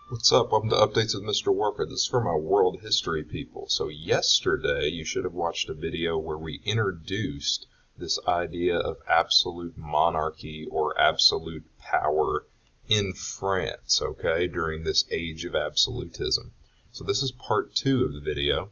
What's up? Welcome to Updates with Mr. Warford. This is for my world history people. So yesterday you should have watched a video where we introduced this idea of absolute monarchy or absolute power in France, okay, during this age of absolutism. So this is part 2 of the video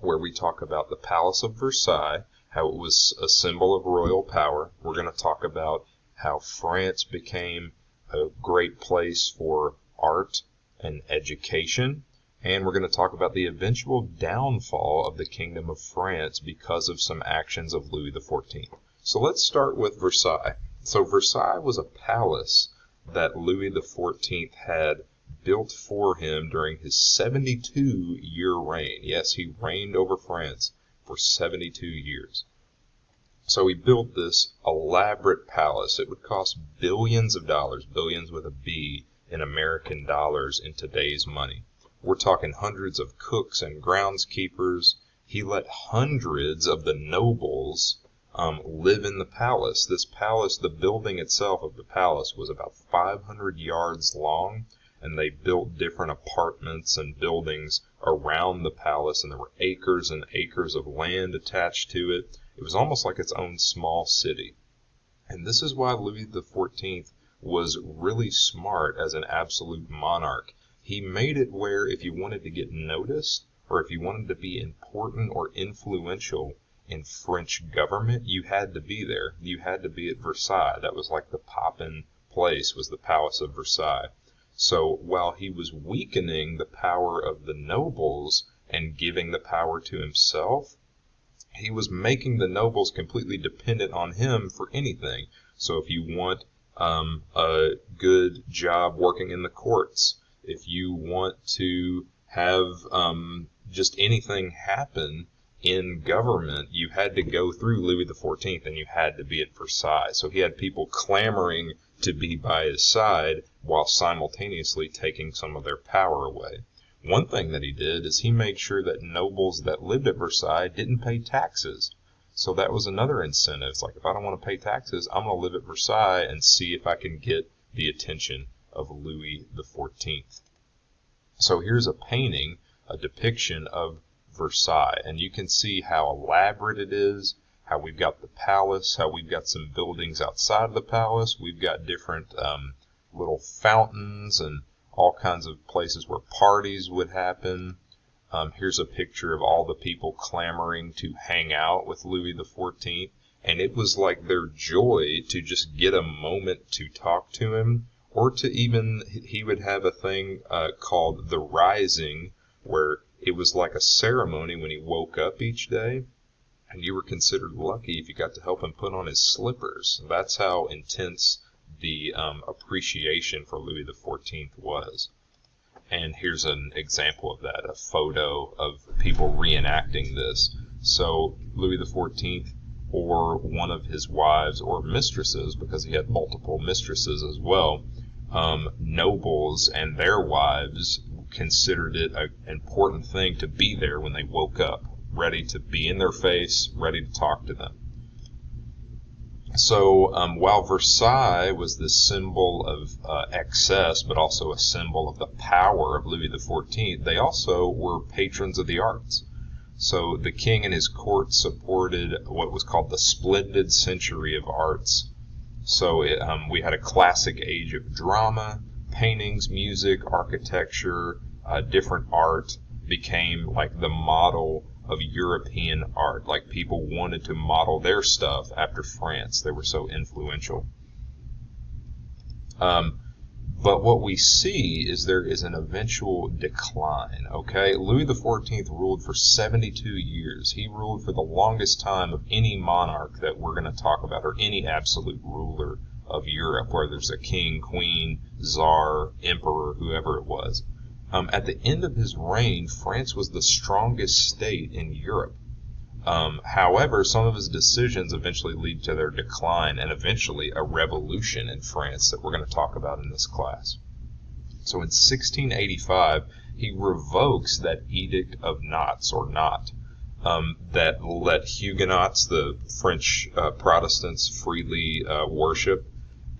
where we talk about the Palace of Versailles, how it was a symbol of royal power. We're going to talk about how France became a great place for art and education, and we're going to talk about the eventual downfall of the Kingdom of France because of some actions of Louis XIV. So let's start with Versailles. So Versailles was a palace that Louis XIV had built for him during his 72-year reign. Yes, he reigned over France for 72 years. So he built this elaborate palace. It would cost billions of dollars, billions with a B, in American dollars in today's money. We're talking hundreds of cooks and groundskeepers. He let hundreds of the nobles live in the palace. This palace, the building itself of the palace, was about 500 yards long, and they built different apartments and buildings around the palace, and there were acres and acres of land attached to it. It was almost like its own small city. And this is why Louis XIV was really smart as an absolute monarch. He made it where if you wanted to get noticed, or if you wanted to be important or influential in French government, you had to be there. You had to be at Versailles. That was like the poppin' place, was the Palace of Versailles. So while he was weakening the power of the nobles and giving the power to himself, he was making the nobles completely dependent on him for anything. So if you want a good job working in the courts, if you want to have just anything happen in government, you had to go through Louis XIV, and you had to be at Versailles. So he had people clamoring to be by his side while simultaneously taking some of their power away. One thing that he did is he made sure that nobles that lived at Versailles didn't pay taxes. So that was another incentive. It's like, if I don't want to pay taxes, I'm going to live at Versailles and see if I can get the attention of Louis XIV. So here's a painting, a depiction of Versailles, and you can see how elaborate it is, how we've got the palace, how we've got some buildings outside of the palace. We've got different little fountains and all kinds of places where parties would happen. Here's a picture of all the people clamoring to hang out with Louis XIV, and it was like their joy to just get a moment to talk to him, or to even, he would have a thing called the Rising, where it was like a ceremony when he woke up each day, and you were considered lucky if you got to help him put on his slippers. That's how intense the appreciation for Louis XIV was. And here's an example of that, a photo of people reenacting this. So Louis XIV or one of his wives or mistresses, because he had multiple mistresses as well, nobles and their wives considered it an important thing to be there when they woke up, ready to be in their face, ready to talk to them. So while Versailles was this symbol of excess, but also a symbol of the power of Louis XIV, they also were patrons of the arts. So the king and his court supported what was called the Splendid century of arts. So we had a classic age of drama, paintings, music, architecture, different art became like the model of European art. Like, people wanted to model their stuff after France. They were so influential. But what we see is there is an eventual decline, okay? Louis XIV ruled for 72 years. He ruled for the longest time of any monarch that we're going to talk about, or any absolute ruler of Europe, where there's a king, queen, czar, emperor, whoever it was. At the end of his reign, France was the strongest state in Europe. However, some of his decisions eventually lead to their decline, and eventually a revolution in France that we're going to talk about in this class. So in 1685, he revokes that Edict of Nantes, or Nantes, that let Huguenots, the French Protestants, freely worship.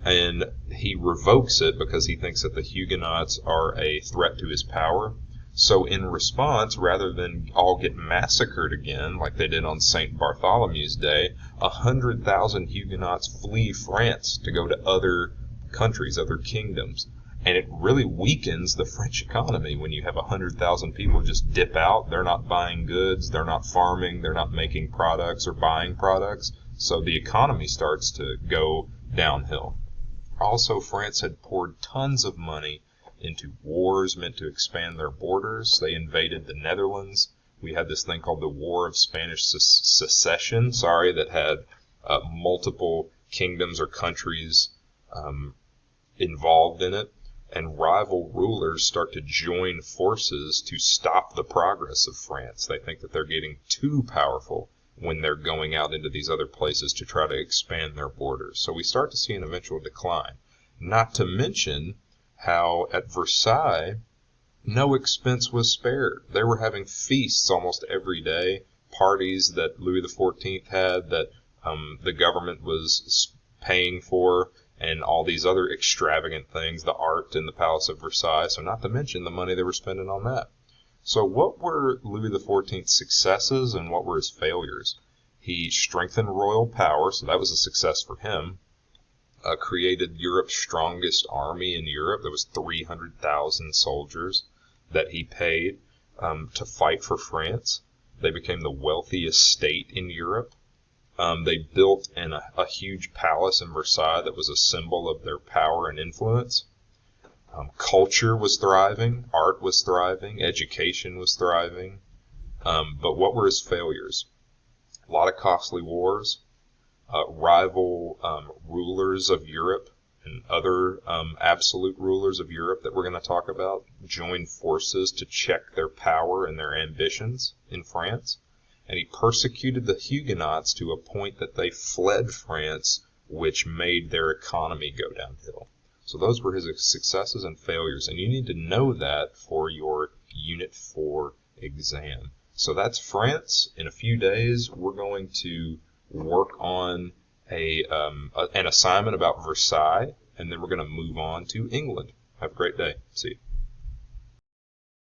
and he revokes it because he thinks that the Huguenots are a threat to his power. So in response, rather than all get massacred again like they did on St. Bartholomew's Day, 100,000 Huguenots flee France to go to other countries, other kingdoms. And it really weakens the French economy when you have 100,000 people just dip out. They're not buying goods, they're not farming, they're not making products or buying products. So the economy starts to go downhill. Also, France had poured tons of money into wars meant to expand their borders. They invaded the Netherlands. We had this thing called the War of Spanish Secession, that had multiple kingdoms or countries involved in it. And rival rulers start to join forces to stop the progress of France. They think that they're getting too powerful when they're going out into these other places to try to expand their borders. So we start to see an eventual decline. Not to mention how at Versailles, no expense was spared. They were having feasts almost every day, parties that Louis XIV had that the government was paying for, and all these other extravagant things, the art in the Palace of Versailles, so not to mention the money they were spending on that. So what were Louis XIV's successes and what were his failures? He strengthened royal power, so that was a success for him. Created Europe's strongest army in Europe. There was 300,000 soldiers that he paid to fight for France. They became the wealthiest state in Europe. They built a huge palace in Versailles that was a symbol of their power and influence. Culture was thriving, art was thriving, education was thriving. But what were his failures? A lot of costly wars, rival rulers of Europe and other absolute rulers of Europe that we're going to talk about joined forces to check their power and their ambitions in France. And he persecuted the Huguenots to a point that they fled France, which made their economy go downhill. So those were his successes and failures, and you need to know that for your Unit 4 exam. So that's France. In a few days, we're going to work on an assignment about Versailles, and then we're going to move on to England. Have a great day. See you.